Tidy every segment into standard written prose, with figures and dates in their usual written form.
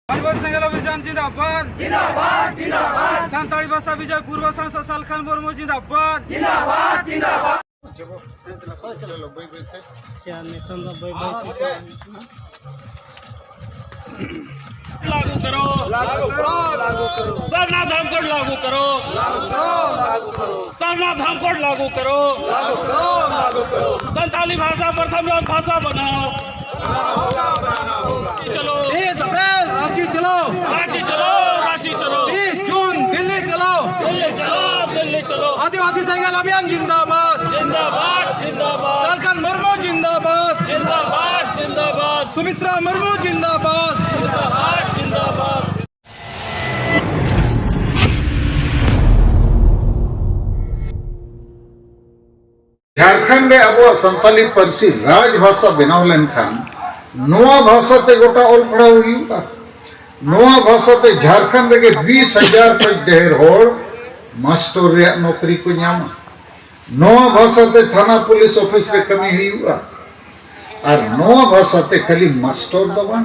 सेंगल अभियान जिंदाबाद जिंदाबाद जिंदाबाद सानताड़ी भाषा विजय पूर्व सांसद सालखान मुर्मू जिंदाबाद जिंदाबाद जिंदाबाद लागू करो सारनाथ धामकोट लागू करो सारनाथ धामकोट लागू करो संताली भाषा प्रथम भाषा बनाओ चलो 30 अप्रैल रांची चलो रांची चलो रांची चलो 30 जून दिल्ली चलो दिल्ली चलो दिल्ली चलो आदिवासी सेंगल अभियान जिंदाबाद जिंदाबाद जिंदाबाद सालखान मुर्मू जिंदाबाद जिंदाबाद जिंदाबाद सुमित्रा मुर्मू जिंदाबाद जिंदाबाद जिंदाबाद झारखंड में अब संताली पार्सी राजभाषा बनाव लेनखान नोआ भाषा ते गोटा ऑल पढ़ा हुआ नोआ भाषा ते झारखंड के 20,000 पर ढेर होड़ मास्टर रे नौकरी को न्यामा नोआ भाषा ते थाना पुलिस ऑफिस रे कमी हुआ और नोआ भाषा ते खाली मास्टर दबान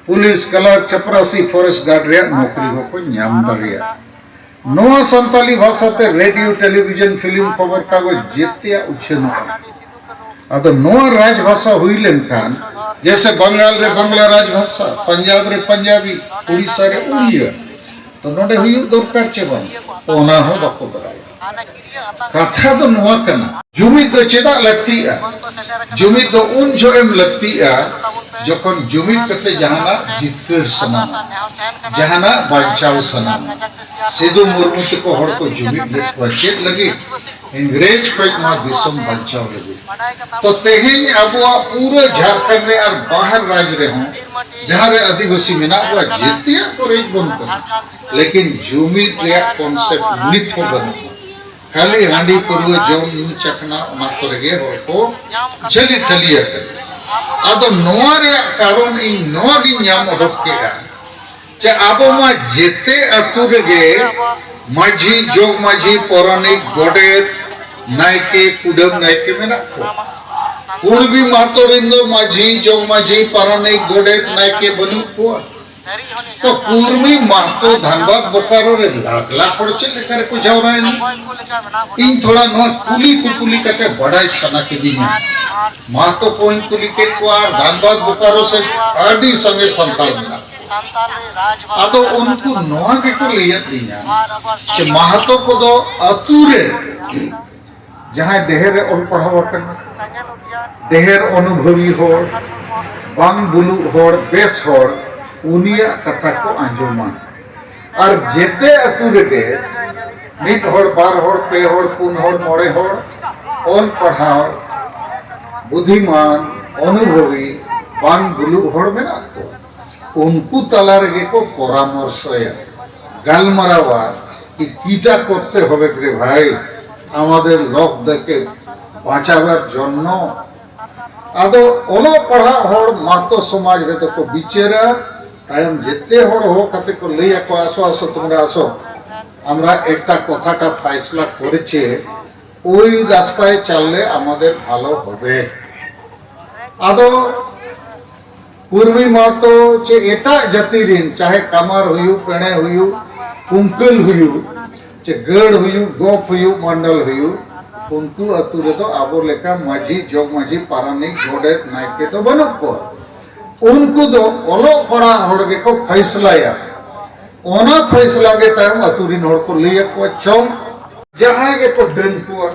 पुलिस क्लर्क चपरासी फॉरेस्ट गार्ड रे नौकरी को न्याम दरिया नोआ संताली भाषा ते रेडियो टेलीविजन फिल्म खबर कागज जेतिया उछेन अदो नोआ राजभाषा हुई लेनखान जैसे बंगाल रे बांग्ला राजभाषा पंजाब रे पंजाबी उड़ीसा रे उड़िया तो नोडे हुई दरकार चे बन ओना हो बाको बराय कथा तो नोआ कना जुमिद दो चेदा लगतीया जुमिद दो उन जो एम लगतीया जखन जुमिद कते जहाना जितकर सना जहाना बांचाव सना सिद्धू मुर्मू को हर को जुमिद चेक लगी इंग्रेज को दिसम बांचाव लगी तो तेहिन अबुआ पूरे झारखंड में और बाहर राज्य रे हों जहां रे आदिवासी मेना हुआ जेतिया को रेज बन कर लेकिन जुमिद रे कॉन्सेप्ट नित हो बन खाली हांडी पुरवे जौन न्यू चखना ना करगे हर को चली थलिया कर आदो नोआ रे कारण इ नोआ गी न्याम ओडक केआ जे आबो मा जेते अतु रे माझी जोग माझी पौराणिक गोडेत नायके कुडम नायके मेना को पूर्वी महतो रिंदो माझी जोग माझी पौराणिक गोडेत नायके बनु को तो पूर्वी महतो धनबाद बोकारो रे लाख लाख पड़चे लेकर को जाव रहा है इन थोड़ा नो कुली करके बड़ाई सना के दी है महतो कोइन कुली के कुआर धनबाद बोकारो से आदि संगे संताल मिला आदो उनको नोआ के को लिया दिया कि महतो को दो अतुरे जहां देहर और पढ़ावा करना देहर अनुभवी होड़ बांग बुलु होड़ बेस होड़ उनिया कथा को आंजोमा और जेते अतुरे के मिट होड़ बार होड़ पे होड़ पुन होड़ मोड़े होड़ ऑन पढ़ाओ बुद्धिमान अनुभवी बांग बुलु होड़ में ना उनको तला रे को परामर्श गालमारावा कि कीटा करते होबे रे भाई আমাদের লোক দেখে বাঁচাবার জন্য আদো ওলো পড়া হড় মাতো সমাজ রে তো বিচারা তাইম যেতে হড় হো কাতে কো লইয়া কো আসো আসো তোমরা আসো আমরা একটা কথাটা ফয়সালা করেছে ওই রাস্তায় চললে আমাদের ভালো হবে আদো पूर्वी मातो चे एटा जतिरिन चाहे कमर हुयु पेणे हुयु कुंकल हुयु चे गड़ हुयु गोप हुयु मंडल हुयु उनको अतुरे तो आबो लेका माझी जोग माझी पारानिक गोडेत नायके तो बनु को उनको दो ओलो पड़ा होड़गे को फैसलाया ओना फैसला के टाइम अतुरिन होड़ को लिया को चोम जहां के को डन को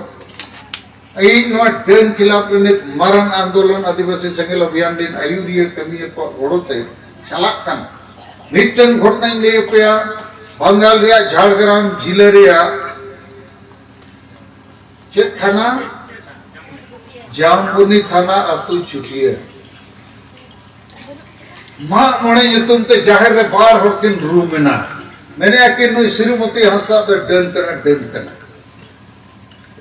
डेन खिलाफ मारंग आंदोलन आदिवासी सेंगल अभियान दिन आयुरिया कमी को ओडोते चलाकन मिटन घटना ले पेया बंगाल रिया झाड़ग्राम जिले रिया चे थाना जामबुनी थाना अतु चुटिया मा मोणे युतुम ते जाहिर रे बार होकिन रूमेना मैंने आके नु श्रीमती हंसदा तो डेन करना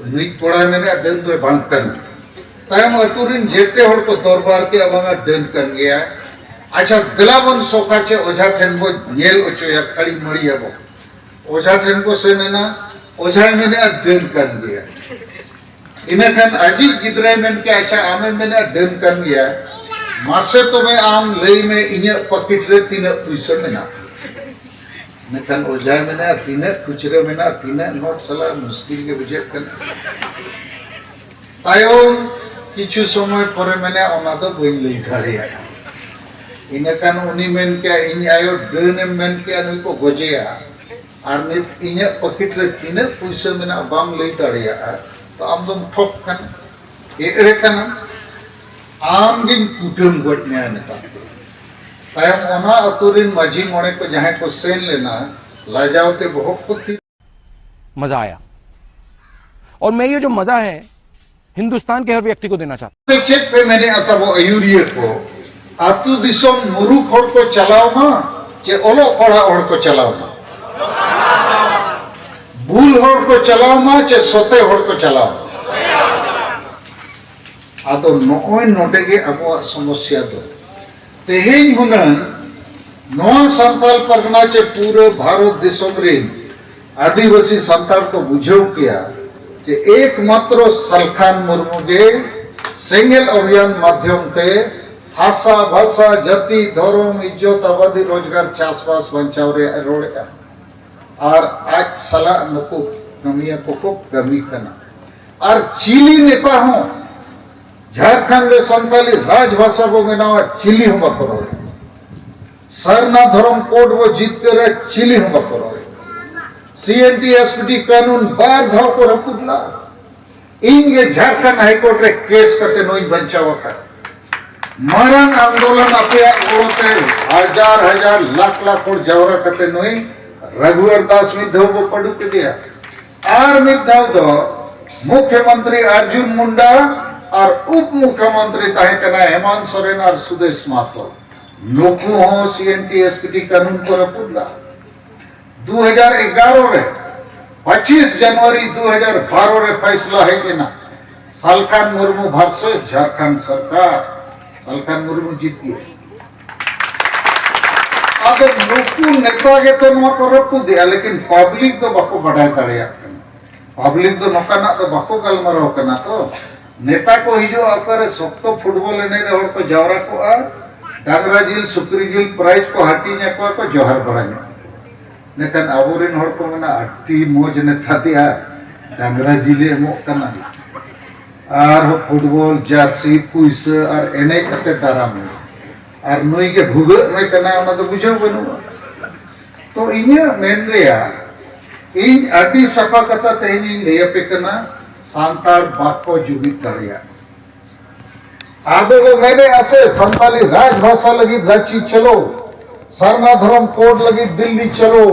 नुई पड़ा मैंने डेन तो बंद कर तायम अतुरिन जेते होड़ को दरबार के अबांगा डेन कर गया अच्छा दिलावन सोकाचे ओझा ठेन बो नेल ओचो या खड़ी मड़ी अब ओझा ठेन को से ना ओझा मैंने डेन कर गया इने खान अजीत गिदरे में के अच्छा आमे मैंने डेन कर गया मासे तो में आम लई में इन्या पॉकेट रे तीन पैसा मेना नेखान ओजाय मेना तीन खुचरे मेना तीन नोट सला मुश्किल के बुझे कन तायम किछु समय परे मेने ओना दो बई लई धाड़िया इनकान उनी मेन के इन आयो डने मेन के नुई को गजेया और नित इन्या पॉकेट रे तीन पैसा मेना बाम लई दाड़िया तो आम दम ठोक कन एड़े कन आम गिन कुटुम गटने नेता तायम ओना अतुरिन माझी मोड़े को जहां को सेन लेना लाजावते बहुत कुछ मजा आया और मैं ये जो मजा है हिंदुस्तान के हर व्यक्ति को देना चाहता हूं। चेक पे मैंने अतबो अयूरिये को आतु दिसोम मुरुख होड़ को चलाओ ना चे ओलो पढ़ा होड़ को चलाओ ना भूल होड़ को चलाओ ना चे सोते होड़ को चलाओ आदो नोय नोटे के अबो समस्या दो तेहेन हुनन नोआ संताल परगना चे पूरे भारत दिसोम रे आदिवासी संताल को बुझाव किया जे एकमात्र सलखान मुर्मू के सेंगेल अभियान माध्यम ते भाषा भाषा जाति धर्म इज्जत आबादी रोजगार चाषबास बचाव रे रोड़े और आज सला नुकु कमिया को कमी करना और चिली नेता हूं झारखंड में संताली राजभाषा को मेनावा चिली हम बकरो सरना धर्म कोड वो जीत कर चिली हम बकरो CNT SPT कानून बार धाव को रपुदला इंगे झारखंड हाईकोर्ट रे केस करते नोई बचाव का मारन आंदोलन अपे ओते हजार हजार लाख लाख और जवरा करते नोई रघुवर दास मिद्धव को पड़ू के दिया आर मिद्धव दो मुख्यमंत्री अर्जुन मुंडा और उप मुख्यमंत्री ताहे कना हेमंत सोरेन और सुदेश माथुर नुकु हो CNT SPT कानून को रपुदला 2011 में 25 जनवरी 2012 में फैसला है कि ना सलखान मुर्मू वर्सेस झारखंड सरकार सलखान मुर्मू जीत गए अब नुकु नेता के तो नो को रपु दिया लेकिन पब्लिक तो बाको बढ़ाई तड़िया पब्लिक तो नोकाना तो बाको गलमराव कना तो नेता को हिजो आकर सख्तो फुटबॉल एने रे को जवरा को आ डांगरा जिल सुक्री जिल प्राइज को हाटी ने को जोहर बराने नेकन आबोरेन हर को मना अट्टी मोज नेता दिया डांगरा जिले मो कना और फुटबॉल जर्सी पुइस और एने कते दाराम और नई के भुग में कना ओना तो बुझो बनु तो इन्या मेन रेया इन अटी सफा कथा तेनी लेया पे कना सांताल बाको जुबित दरिया आबो को मैंने ऐसे संताली राजभाषा लगी रांची चलो सरना धर्म कोड लगी दिल्ली चलो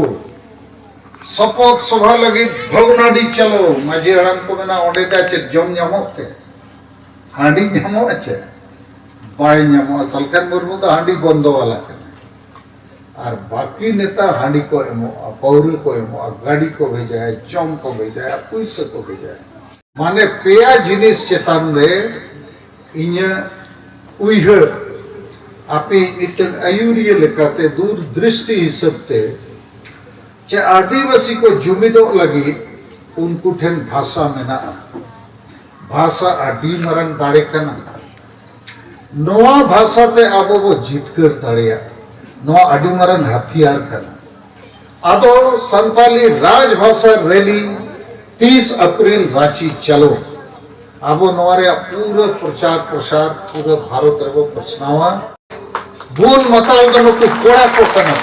शपथ सभा लगी भगनाडी चलो माझी हड़ाम को मेना ओडे चे जम ᱧᱟᱢᱚᱜ ते हांडी ᱧᱟᱢᱚᱜ चे बाय ᱧᱟᱢᱚᱜ सलखान मुर्मू तो हांडी बंदो वाला और बाकी नेता हांडी को एमो पौरी को एमो गाड़ी को भेजा है जम को भेजा है पैसे को भेजा है माने पेया जिनिस चेतान रे इन्या उइहर आपे इटन अयूरिय लेकाते दूर दृष्टि हिसाब ते चे आदिवासी को जुमिदो लगी उनको ठेन भाषा मेना भाषा आदि मरंग दाड़े कना नोआ भाषा ते आबो वो जीत कर दाड़िया नोआ आदि मरंग हथियार कना आदो संताली राजभाषा रैली 30 अप्रैल रांची चलो आबो नोरे पूरा प्रचार प्रसार पूरा भारत रे प्रश्नावा बुल मताल को नुकु कोड़ा को कना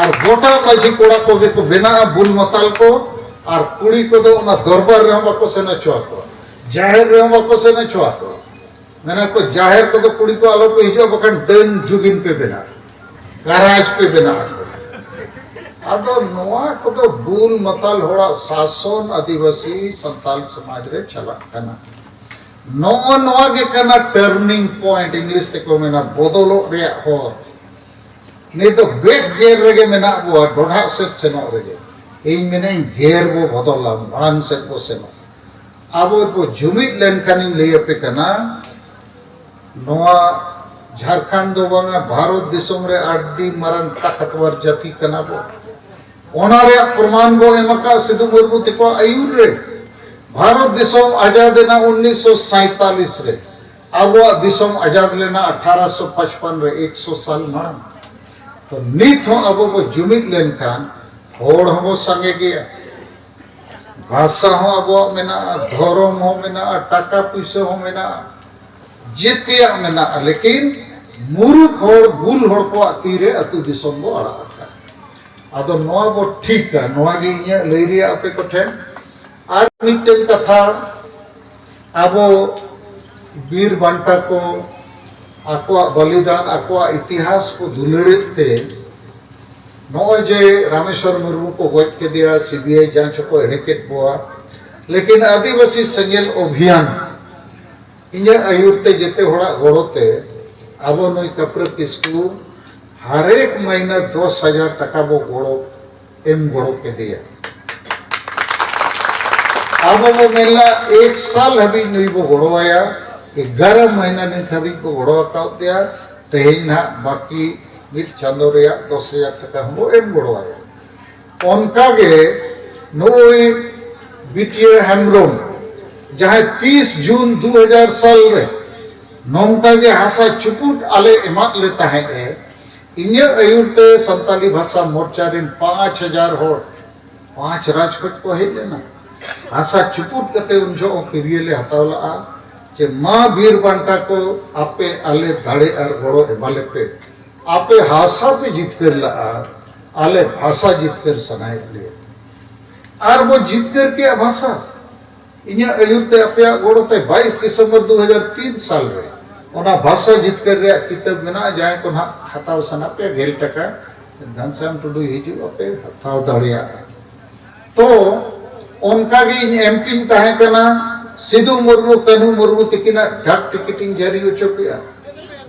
और गोटा माझी कोड़ा को देखो बिना बुल मताल को और कुड़ी को दो ना दरबार रे हम को से न छुआ को जाहिर रे हम को से न छुआ को मैंने को जाहिर को तो कुड़ी को आलो को हिजो बकन देन जुगिन पे बिना गराज पे बिना आदो नोआ को तो बुल मताल होड़ा शासन आदिवासी संताल समाज रे चला कना नोआ नोआ के कना टर्निंग पॉइंट इंग्लिश ते को मेना बदलो रे हो नहीं तो बेक गेर रेगे मेना वो ढोढ़ा से नो रेगे इन मेने गेर वो बदला मांग से को से नो अब वो जुमित लेन कनिंग ले पे कना नोआ झारखंड दो बांगा भारत दिसोम रे आडी मरन ताकतवर जाति कना वो ओनारे प्रमाण बो एमका सिद्धू मुर्मू तिको आयुर रे भारत दिसोम आजाद ना 1947 रे अब दिसम आजाद लेना 1855 रे 100 साल मांग तो नित हो अब वो जुमिद लेन खान होड़ हो संगे गया भाषा हो अब मेना धर्म हो मेना टाका पैसा हो मेना जितिया मेना लेकिन मुरुख होड़ गुल होड़ को तीरे अतु दिसम बो आड़ा आदो नोआ बो ठीक है नोआ गी इया लई रिया आपे को ठेन आर मिटन कथा आबो वीर बांटा को आकुआ बलिदान आकुआ इतिहास को दुलड़ते नोए जे रामेश्वर मुर्मू को गोज के दिया सीबीआई जांच को एड़ेकेट बोआ लेकिन आदिवासी संगेल अभियान इन्हें आयुर्ते जेते होड़ा गोड़ोते आबो नई कप्र किसकू हर एक महीना 10,000 टका वो गोड़ो एम गोड़ो के दिया अब वो मेला 1 साल हबी नहीं वो गोड़ो आया 11 महीना नहीं हबी को गोड़ो आता दिया तेज ना बाकी मिट चांदो रिया 10,000 टका हम वो एम गोड़ो आया उनका गे नोई बीटीए हेमरोम जहाँ 30 जून 2000 साल रे नौका के हासा चुपुट आले इमात लेता है इन्हें अयुते संताली भाषा मोर्चा रिन 5,000 होड़ 5 राजकोट को है लेना हासा चुपुट कते उनजो किरियले हतावला जे माँ वीर बांटा को आपे आले धाड़े और गोड़ो एमाले पे आपे हासा पे जीत कर ला आले भाषा जीत कर सनाए ले और वो जीत कर के भाषा इन्हें अयुते आपे गोड़ो ते 22 दिसंबर 2003 साल रे ओना भाषा जीत कर रे किताब में ना जाए को ना हताव सना पे 1,000 टका घनश्याम टुडू हिजू पे हताव दाड़िया तो उनका गी एमपी ताहे कना सिद्धू मुर्मू कन्हू मुर्मू तिकिना डाक टिकटिंग जारी हो चुकिया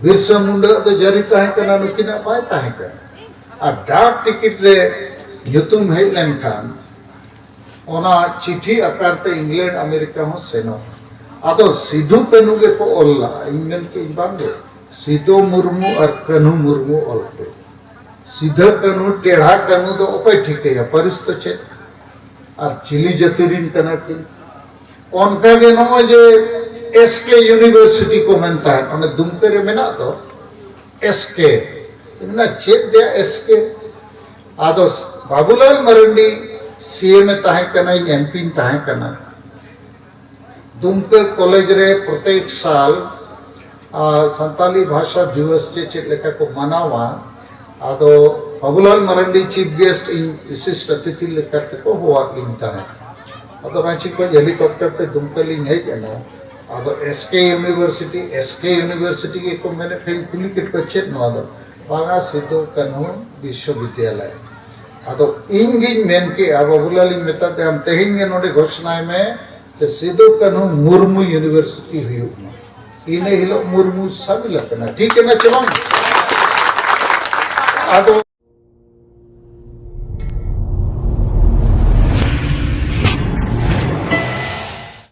बिरसा मुंडा तो जारी ताहे कना नुकिना पाए ताहे कना आ डाक टिकट रे युतुम है लेन खान ओना चिट्ठी आकार ते इंग्लैंड अमेरिका हो सेनो आदो सिद्धू कन्हू के को ओल्ला इंग्लैंड के बांगे सिद्धू मुर्मू और कन्हू मुर्मू ओल्टे सीधा कन्हू टेढ़ा कन्हू तो ओपे ठीक है परिस्थिति छे और चिली जतिरिन कना की उनका के नो जे एसके यूनिवर्सिटी को मनता है उन्हें दुमकरे में ना तो एसके इतना चेक दिया एसके आदो बाबूलाल मरंडी सीए में ताहे कना एमपी ताहे कना दुमकर कॉलेज रे प्रत्येक साल संताली भाषा दिवस चे चेक लेखा को मनावा आदो बाबूलाल मरंडी चीफ गेस्ट इन विशिष्ट अतिथि लेखा को हुआ लिंता है आदो माची को हेलीकॉप्टर पे दुमकर लिंग है कना आदो एसके यूनिवर्सिटी के को मैंने फिर कुली के पछे नो आदो बागा सिद्धू कन्हू विश्वविद्यालय आदो इंगिन मेन के बाबूलाल मेता ते हम तेहिन के नोडे घोषणा में ते सिद्धू कन्हू मुर्मू यूनिवर्सिटी हुई इने हिलो मुर्मू सब लखना ठीक है ना चलो आदो